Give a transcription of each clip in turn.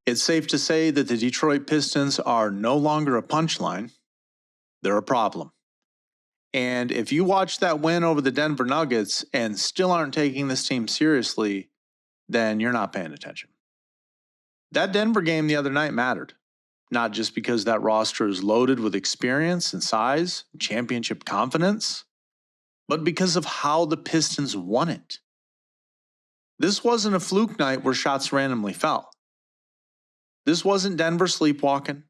It's safe to say that the Detroit Pistons are no longer a punchline. They're a problem. And if you watch that win over the Denver Nuggets and still aren't taking this team seriously, then you're not paying attention. That Denver game the other night mattered, not just because that roster is loaded with experience and size, championship confidence, but because of how the Pistons won it. This wasn't a fluke night where shots randomly fell. This wasn't Denver sleepwalking.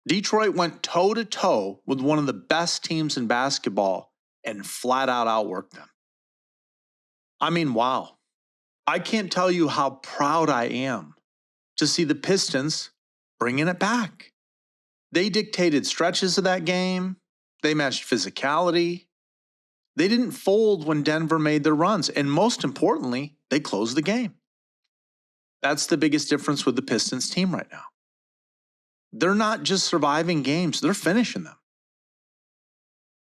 Detroit went toe-to-toe with one of the best teams in basketball and flat out outworked them. I mean, wow. I can't tell you how proud I am to see the Pistons bringing it back. They dictated stretches of that game. They matched physicality. They didn't fold when Denver made their runs. And most importantly, they closed the game. That's the biggest difference with the Pistons team right now. They're not just surviving games, they're finishing them.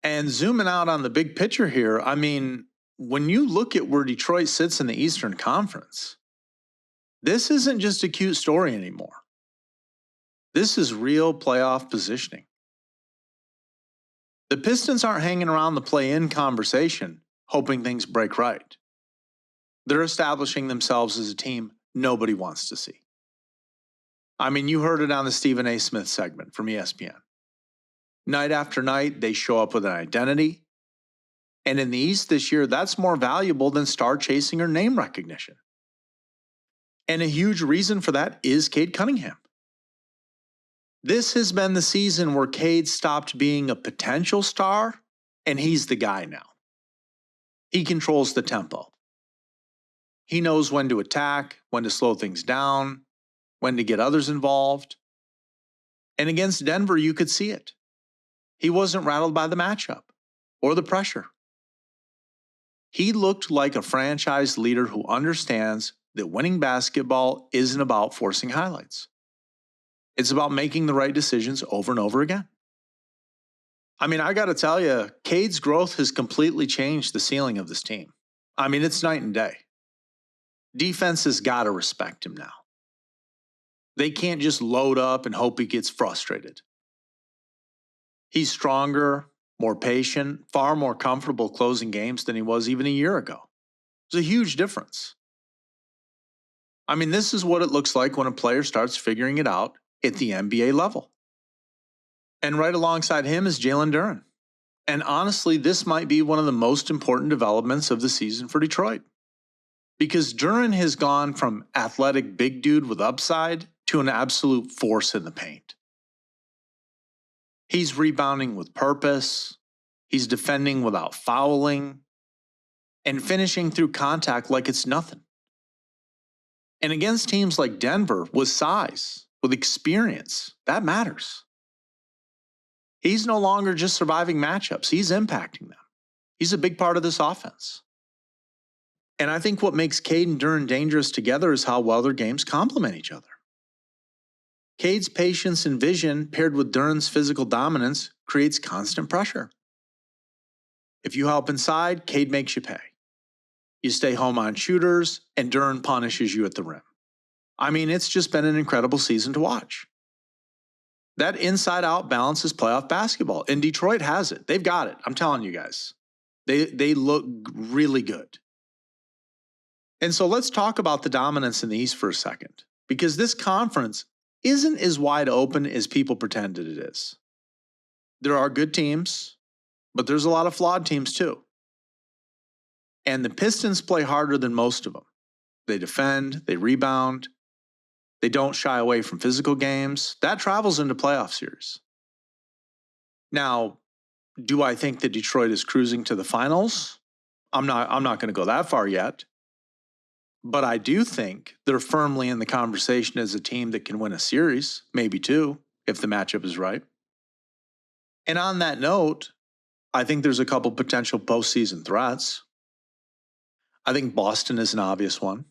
And zooming out on the big picture here, I mean, when you look at where Detroit sits in the Eastern Conference, this isn't just a cute story anymore. This is real playoff positioning. The Pistons aren't hanging around the play-in conversation, hoping things break right. They're establishing themselves as a team nobody wants to see. I mean, you heard it on the Stephen A. Smith segment from ESPN. Night after night, they show up with an identity. And in the East this year, that's more valuable than star chasing or name recognition. And a huge reason for that is Cade Cunningham. This has been the season where Cade stopped being a potential star, and he's the guy now. He controls the tempo. He knows when to attack, when to slow things down, when to get others involved. And against Denver, you could see it. He wasn't rattled by the matchup or the pressure. He looked like a franchise leader who understands that winning basketball isn't about forcing highlights. It's about making the right decisions over and over again. I mean, I got to tell you, Cade's growth has completely changed the ceiling of this team. I mean, it's night and day. Defense has got to respect him now. They can't just load up and hope he gets frustrated. He's stronger, more patient, far more comfortable closing games than he was even a year ago. It's a huge difference. I mean, this is what it looks like when a player starts figuring it out at the NBA level. And right alongside him is Jalen Duren. And honestly, this might be one of the most important developments of the season for Detroit. Because Duren has gone from athletic big dude with upside to an absolute force in the paint. He's rebounding with purpose. He's defending without fouling. And finishing through contact like it's nothing. And against teams like Denver with size, with experience, that matters. He's no longer just surviving matchups. He's impacting them. He's a big part of this offense. And I think what makes Cade and Duren dangerous together is how well their games complement each other. Cade's patience and vision paired with Duren's physical dominance creates constant pressure. If you help inside, Cade makes you pay. You stay home on shooters, and Duren punishes you at the rim. I mean, it's just been an incredible season to watch. That inside-out balance is playoff basketball, and Detroit has it. They've got it. I'm telling you guys. They look really good. And so let's talk about the dominance in the East for a second, because this conference isn't as wide open as people pretended it is. There are good teams, but there's a lot of flawed teams too. And the Pistons play harder than most of them. They defend, they rebound, they don't shy away from physical games. That travels into playoff series. Now, do I think that Detroit is cruising to the finals? I'm not going to go that far yet. But I do think they're firmly in the conversation as a team that can win a series, maybe two, if the matchup is right. And on that note, I think there's a couple potential postseason threats. I think Boston is an obvious one.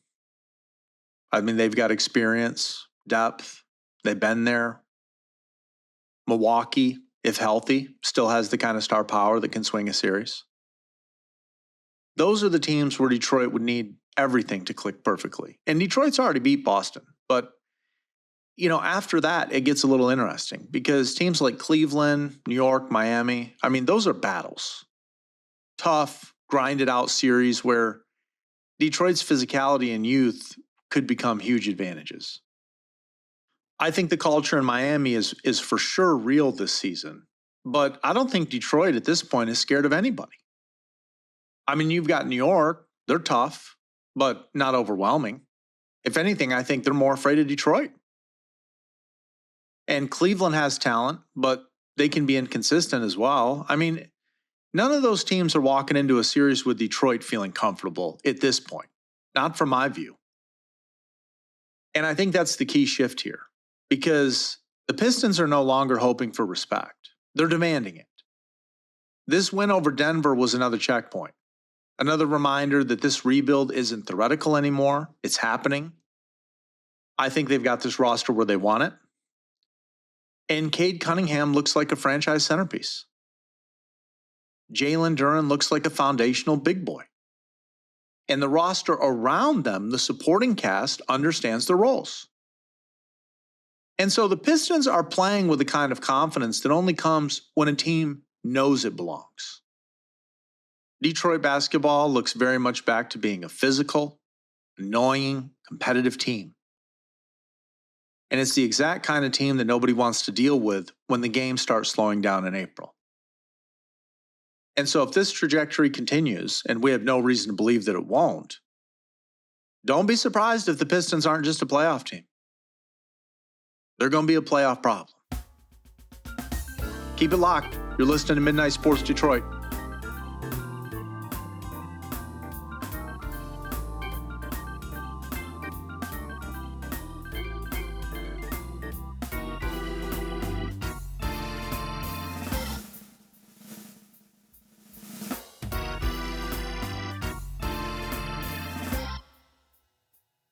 I mean, they've got experience, depth. They've been there. Milwaukee, if healthy, still has the kind of star power that can swing a series. Those are the teams where Detroit would need everything to click perfectly. And Detroit's already beat Boston. But, after that, it gets a little interesting because teams like Cleveland, New York, Miami, those are battles. Tough, grinded out series where Detroit's physicality and youth could become huge advantages. I think the culture in Miami is for sure real this season, but I don't think Detroit at this point is scared of anybody. You've got New York, they're tough, but not overwhelming. If anything, I think they're more afraid of Detroit. And Cleveland has talent, but they can be inconsistent as well. None of those teams are walking into a series with Detroit feeling comfortable at this point, not from my view. And I think that's the key shift here because the Pistons are no longer hoping for respect. They're demanding it. This win over Denver was another checkpoint, another reminder that this rebuild isn't theoretical anymore. It's happening. I think they've got this roster where they want it. And Cade Cunningham looks like a franchise centerpiece. Jalen Duren looks like a foundational big boy. And the roster around them, the supporting cast, understands their roles. And so the Pistons are playing with the kind of confidence that only comes when a team knows it belongs. Detroit basketball looks very much back to being a physical, annoying, competitive team. And it's the exact kind of team that nobody wants to deal with when the game starts slowing down in April. And so if this trajectory continues, and we have no reason to believe that it won't, don't be surprised if the Pistons aren't just a playoff team. They're going to be a playoff problem. Keep it locked. You're listening to Midnight Sports Detroit.